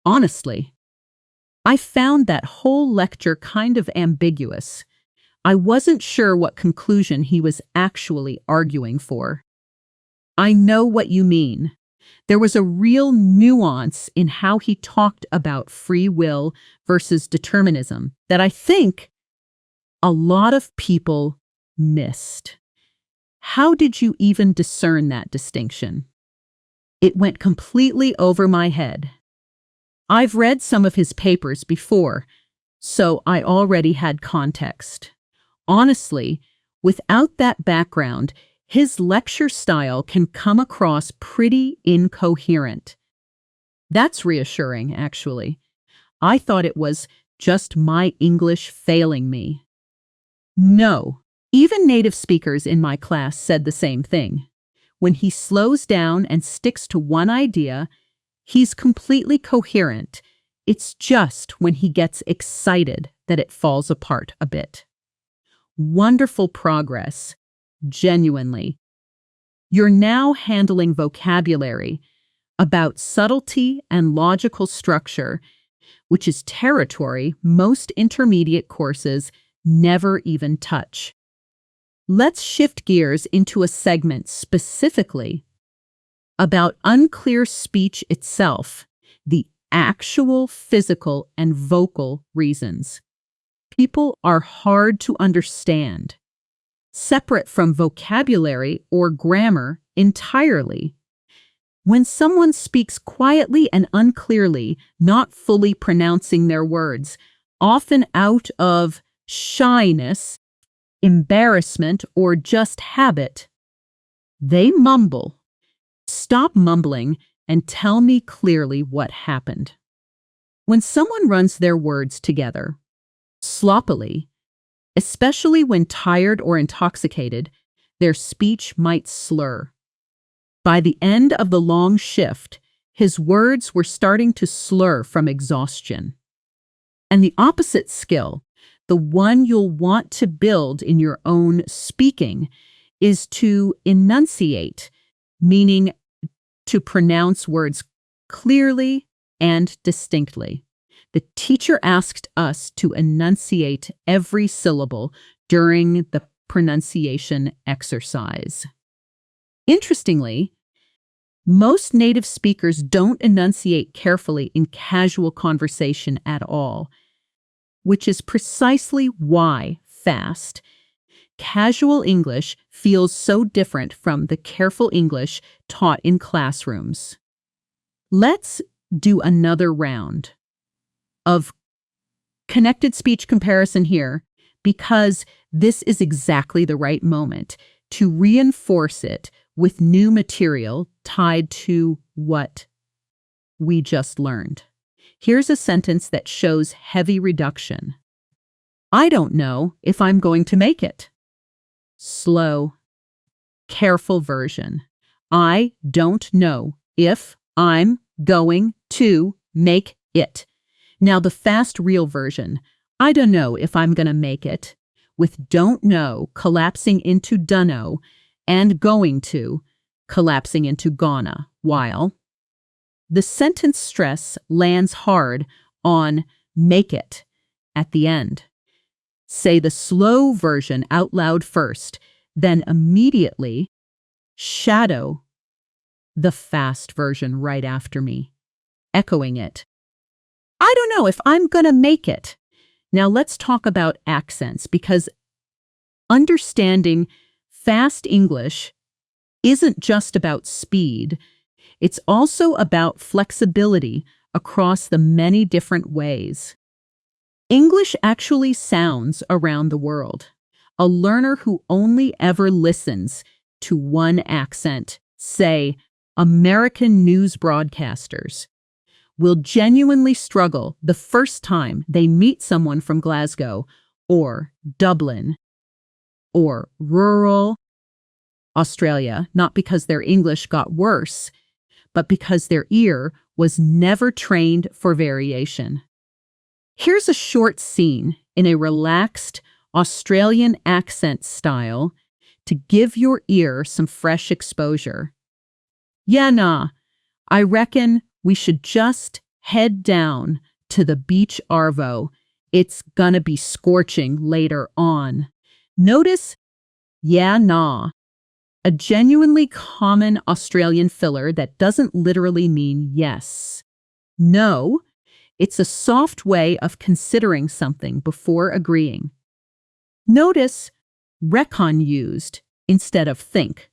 Speaker 1: Honestly, I found that whole lecture kind of ambiguous. I wasn't sure what conclusion he was actually arguing for. I know what you mean. There was a real nuance in how he talked about free will versus determinism that I think a lot of people missed. How did you even discern that distinction? It went completely over my head. I've read some of his papers before, so I already had context. Honestly, without that background, his lecture style can come across pretty incoherent. That's reassuring, actually. I thought it was just my English failing me. No, even native speakers in my class said the same thing. When he slows down and sticks to one idea, he's completely coherent. It's just when he gets excited that it falls apart a bit. Wonderful progress, genuinely. You're now handling vocabulary about subtlety and logical structure, which is territory most intermediate courses never even touch. Let's shift gears into a segment specifically about unclear speech itself, the actual physical and vocal reasons. People are hard to understand, separate from vocabulary or grammar entirely. When someone speaks quietly and unclearly, not fully pronouncing their words, often out of shyness, embarrassment, or just habit, they mumble. Stop mumbling and tell me clearly what happened. When someone runs their words together, sloppily, especially when tired or intoxicated, their speech might slur. By the end of the long shift, his words were starting to slur from exhaustion. And the opposite skill, the one you'll want to build in your own speaking, is to enunciate, meaning to pronounce words clearly and distinctly. The teacher asked us to enunciate every syllable during the pronunciation exercise. Interestingly, most native speakers don't enunciate carefully in casual conversation at all, which is precisely why fast, casual English feels so different from the careful English taught in classrooms. Let's do another round of connected speech comparison here, because this is exactly the right moment to reinforce it with new material tied to what we just learned. Here's a sentence that shows heavy reduction. I don't know if I'm going to make it. Slow, careful version. I don't know if I'm going to make it. Now the fast, real version. I don't know if I'm going to make it, with don't know collapsing into dunno and going to collapsing into gonna, while the sentence stress lands hard on make it at the end. Say the slow version out loud first, then immediately shadow the fast version right after me, echoing it. I don't know if I'm gonna make it. Now let's talk about accents, because understanding fast English isn't just about speed. It's also about flexibility across the many different ways. English actually sounds around the world. A learner who only ever listens to one accent, say American news broadcasters, will genuinely struggle the first time they meet someone from Glasgow or Dublin or rural Australia, not because their English got worse, but because their ear was never trained for variation. Here's a short scene in a relaxed Australian accent style to give your ear some fresh exposure. Yeah, nah, I reckon we should just head down to the beach arvo. It's gonna be scorching later on. Notice, yeah, nah, a genuinely common Australian filler that doesn't literally mean yes. No, it's a soft way of considering something before agreeing. Notice recon used instead of think,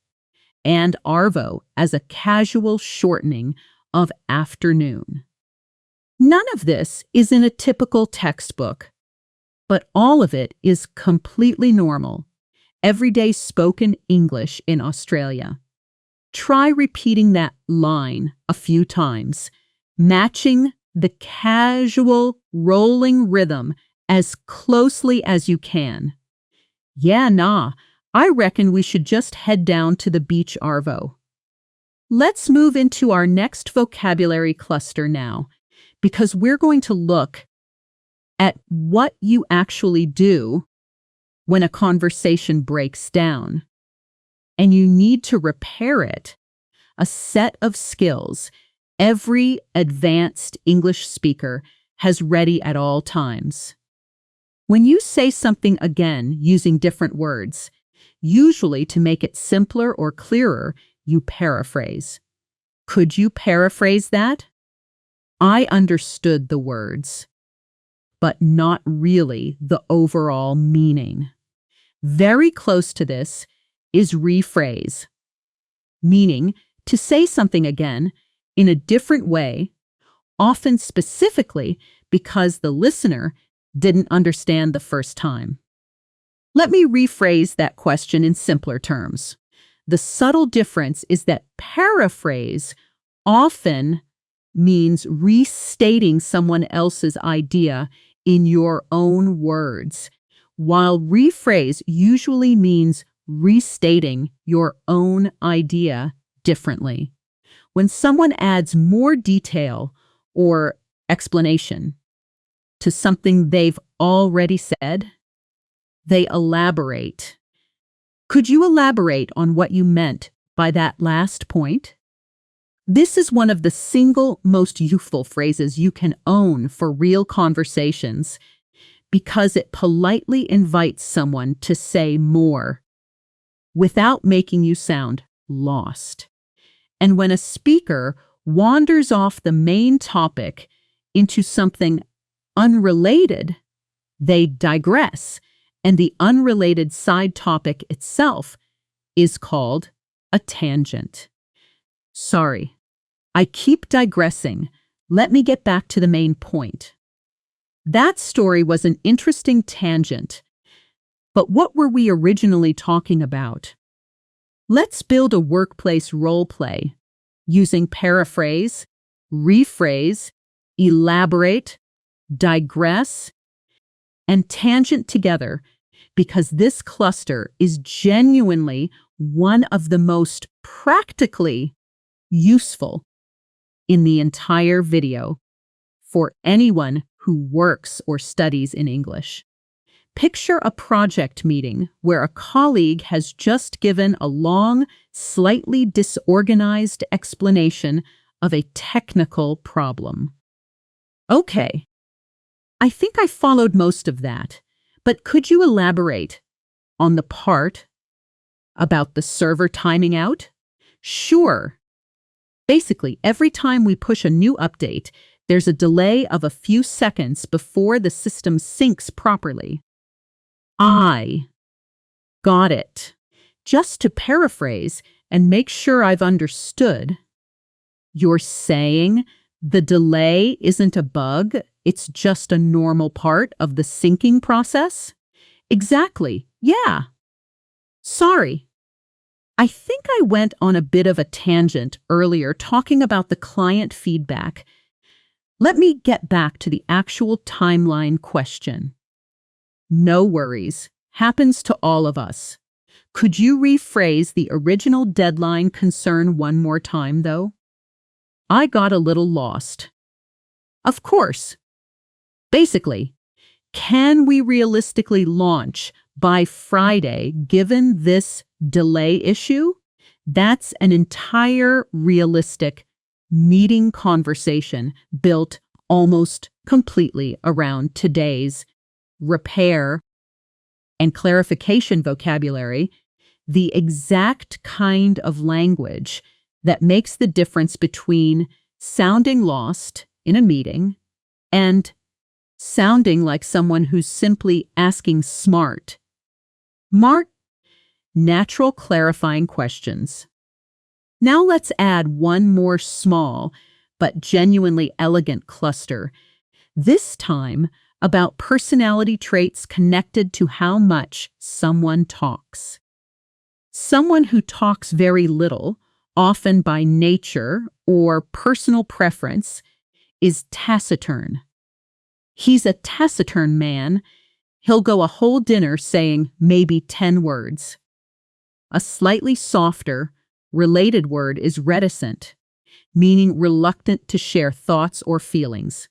Speaker 1: and arvo as a casual shortening of afternoon. None of this is in a typical textbook, but all of it is completely normal, everyday spoken English in Australia. Try repeating that line a few times, matching the casual rolling rhythm as closely as you can. Yeah, nah, I reckon we should just head down to the beach arvo. Let's move into our next vocabulary cluster now, because we're going to look at what you actually do when a conversation breaks down, and you need to repair it, a set of skills every advanced English speaker has ready at all times. When you say something again using different words, usually to make it simpler or clearer, you paraphrase. Could you paraphrase that? I understood the words, but not really the overall meaning. Very close to this is rephrase, meaning to say something again in a different way, often specifically because the listener didn't understand the first time. Let me rephrase that question in simpler terms. The subtle difference is that paraphrase often means restating someone else's idea in your own words, while rephrase usually means restating your own idea differently. When someone adds more detail or explanation to something they've already said, they elaborate. Could you elaborate on what you meant by that last point? This is one of the single most useful phrases you can own for real conversations because it politely invites someone to say more without making you sound lost. And when a speaker wanders off the main topic into something unrelated, they digress, and the unrelated side topic itself is called a tangent. Sorry, I keep digressing. Let me get back to the main point. That story was an interesting tangent, but what were we originally talking about? Let's build a workplace role play using paraphrase, rephrase, elaborate, digress, and tangent together, because this cluster is genuinely one of the most practically useful in the entire video for anyone who works or studies in English. Picture a project meeting where a colleague has just given a long, slightly disorganized explanation of a technical problem. Okay, I think I followed most of that, but could you elaborate on the part about the server timing out? Sure. Basically, every time we push a new update, there's a delay of a few seconds before the system syncs properly. I got it. Just to paraphrase and make sure I've understood, you're saying the delay isn't a bug, it's just a normal part of the syncing process? Exactly, yeah. Sorry. I think I went on a bit of a tangent earlier talking about the client feedback. Let me get back to the actual timeline question. No worries. Happens to all of us. Could you rephrase the original deadline concern one more time, though? I got a little lost. Of course. Basically, can we realistically launch by Friday given this delay issue? That's an entire realistic meeting conversation built almost completely around today's repair and clarification vocabulary, the exact kind of language that makes the difference between sounding lost in a meeting and sounding like someone who's simply asking smart, natural clarifying questions. Now let's add one more small but genuinely elegant cluster, this time about personality traits connected to how much someone talks. Someone who talks very little, often by nature or personal preference, is taciturn. He's a taciturn man. He'll go a whole dinner saying maybe 10 words. A slightly softer, related word is reticent, meaning reluctant to share thoughts or feelings,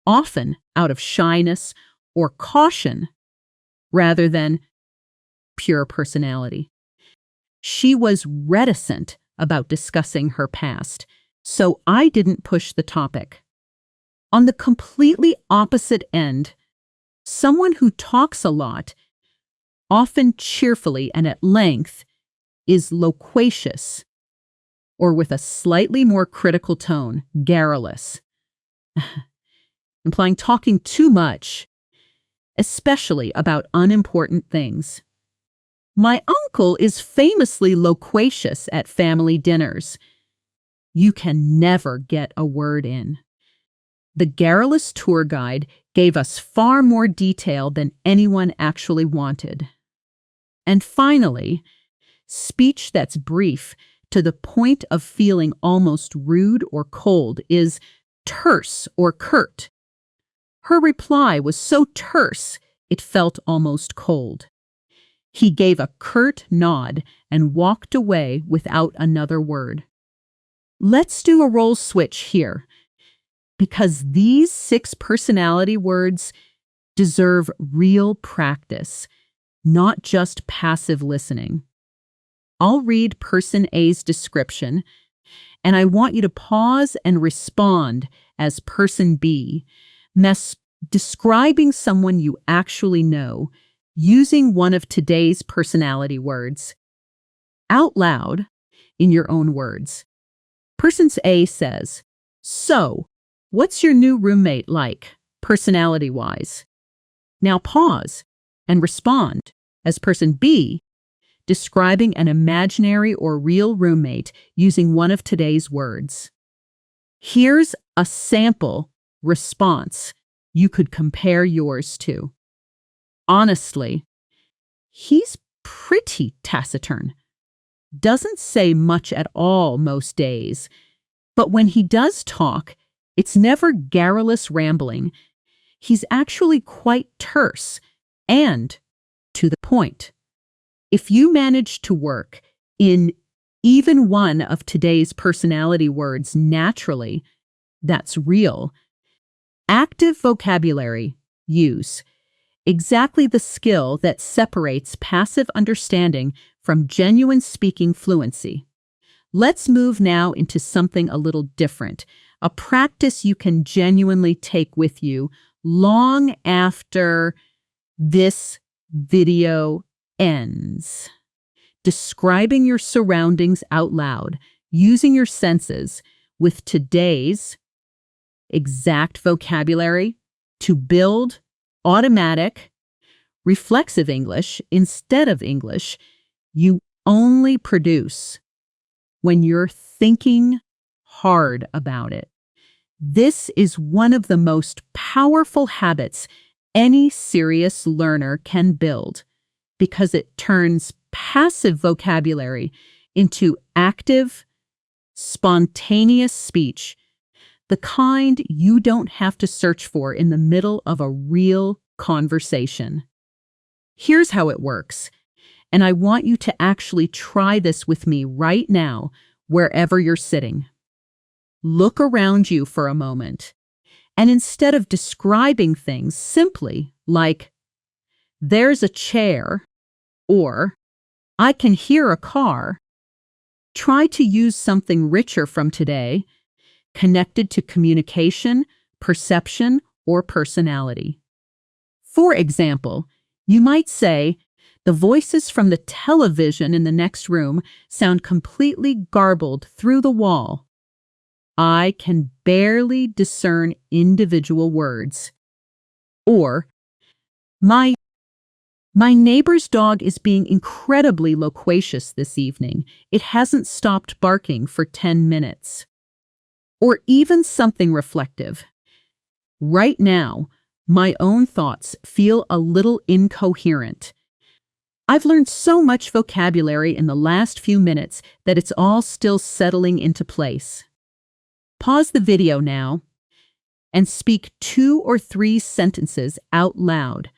Speaker 1: often out of shyness or caution rather than pure personality. She was reticent about discussing her past, so I didn't push the topic. On the completely opposite end, someone who talks a lot, often cheerfully and at length, is loquacious, or with a slightly more critical tone, garrulous, implying talking too much, especially about unimportant things. My uncle is famously loquacious at family dinners. You can never get a word in. The garrulous tour guide gave us far more detail than anyone actually wanted. And finally, speech that's brief to the point of feeling almost rude or cold is terse or curt. Her reply was so terse it felt almost cold. He gave a curt nod and walked away without another word. Let's do a role switch here, because these 6 personality words deserve real practice, not just passive listening. I'll read person A's description, and I want you to pause and respond as person B, describing someone you actually know, using one of today's personality words. Out loud, in your own words. Person A says, "So, what's your new roommate like, personality-wise?" Now pause and respond as person B, describing an imaginary or real roommate using one of today's words. Here's a sample response you could compare yours to. Honestly, he's pretty taciturn. Doesn't say much at all most days, but when he does talk, it's never garrulous rambling. He's actually quite terse and to the point. If you manage to work in even one of today's personality words naturally, that's real. Active vocabulary use, exactly the skill that separates passive understanding from genuine speaking fluency. Let's move now into something a little different, a practice you can genuinely take with you long after this video ends. Describing your surroundings out loud, using your senses with today's exact vocabulary to build automatic, reflexive English instead of English you only produce when you're thinking hard about it. This is one of the most powerful habits any serious learner can build because it turns passive vocabulary into active, spontaneous speech, the kind you don't have to search for in the middle of a real conversation. Here's how it works, and I want you to actually try this with me right now, wherever you're sitting. Look around you for a moment, and instead of describing things simply like, "There's a chair," or "I can hear a car," try to use something richer from today, connected to communication, perception, or personality. For example, you might say, "The voices from the television in the next room sound completely garbled through the wall. I can barely discern individual words." Or, My neighbor's dog is being incredibly loquacious this evening. It hasn't stopped barking for 10 minutes." Or even something reflective. "Right now, my own thoughts feel a little incoherent. I've learned so much vocabulary in the last few minutes that it's all still settling into place." Pause the video now and speak 2 or 3 sentences out loud,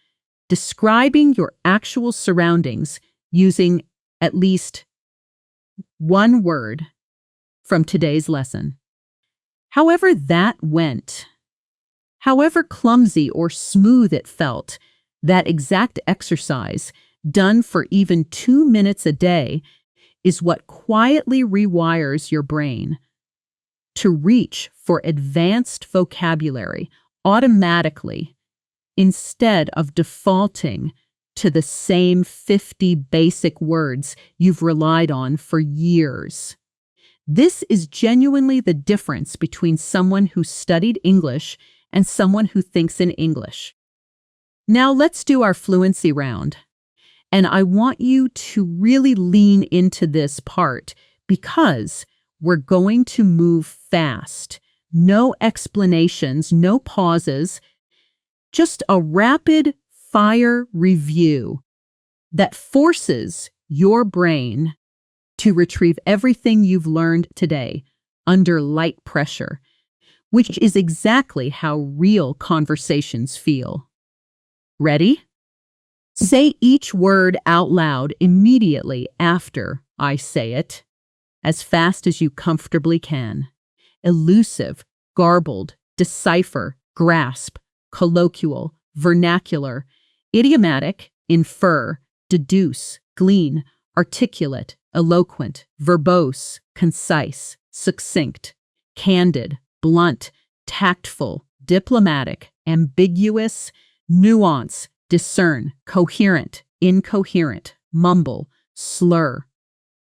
Speaker 1: describing your actual surroundings using at least one word from today's lesson. However that went, however clumsy or smooth it felt, that exact exercise, done for even 2 minutes a day, is what quietly rewires your brain to reach for advanced vocabulary automatically instead of defaulting to the same 50 basic words you've relied on for years. This is genuinely the difference between someone who studied English and someone who thinks in English. Now let's do our fluency round. And I want you to really lean into this part because we're going to move fast. No explanations, no pauses, just a rapid fire review that forces your brain to retrieve everything you've learned today under light pressure, which is exactly how real conversations feel. Ready? Say each word out loud immediately after I say it, as fast as you comfortably can. Elusive, garbled, decipher, grasp, colloquial, vernacular, idiomatic, infer, deduce, glean, articulate, eloquent, verbose, concise, succinct, candid, blunt, tactful, diplomatic, ambiguous, nuance, discern, coherent, incoherent, mumble, slur,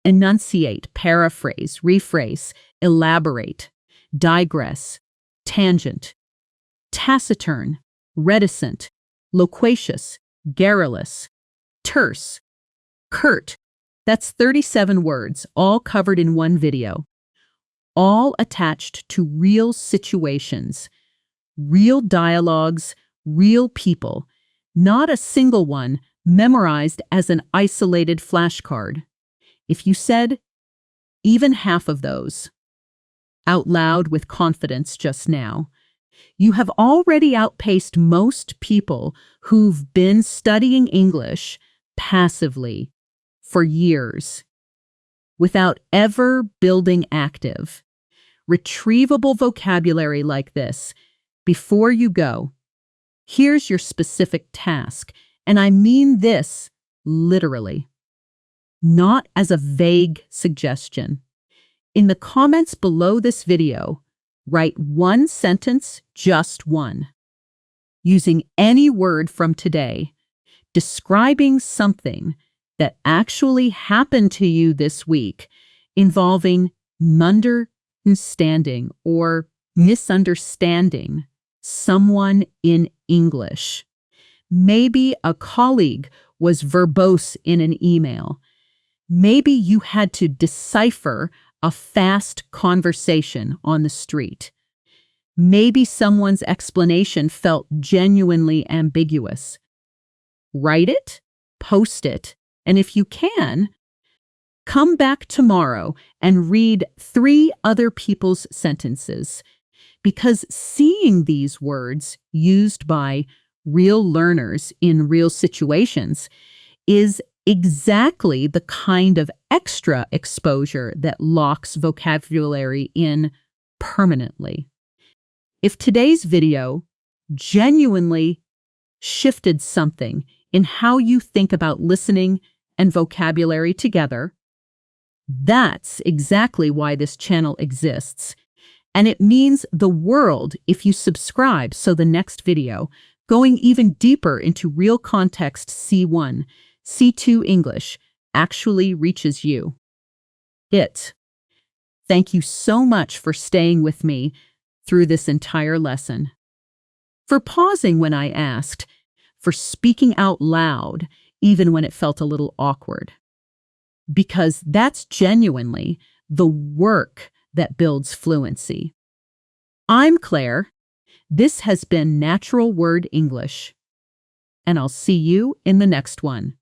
Speaker 1: enunciate, paraphrase, rephrase, elaborate, digress, tangent, taciturn, reticent, loquacious, garrulous, terse, curt. That's 37 words, all covered in one video, all attached to real situations, real dialogues, real people, not a single one memorized as an isolated flashcard. If you said even half of those out loud with confidence just now, you have already outpaced most people who've been studying English passively for years without ever building active, retrievable vocabulary like this. Before you go, here's your specific task, and I mean this literally, not as a vague suggestion. In the comments below this video, write one sentence, just one. using any word from today, describing something that actually happened to you this week involving understanding or misunderstanding someone in English. Maybe a colleague was verbose in an email. Maybe you had to decipher a fast conversation on the street. Maybe someone's explanation felt genuinely ambiguous. Write it, post it, and if you can, come back tomorrow and read 3 other people's sentences, because seeing these words used by real learners in real situations is exactly the kind of extra exposure that locks vocabulary in permanently. If today's video genuinely shifted something in how you think about listening and vocabulary together, that's exactly why this channel exists. And it means the world if you subscribe so the next video, going even deeper into real context C1, C2 English, actually reaches you. Thank you so much for staying with me through this entire lesson, for pausing when I asked, for speaking out loud even when it felt a little awkward. Because that's genuinely the work that builds fluency. I'm Claire. This has been Natural Word English, and I'll see you in the next one.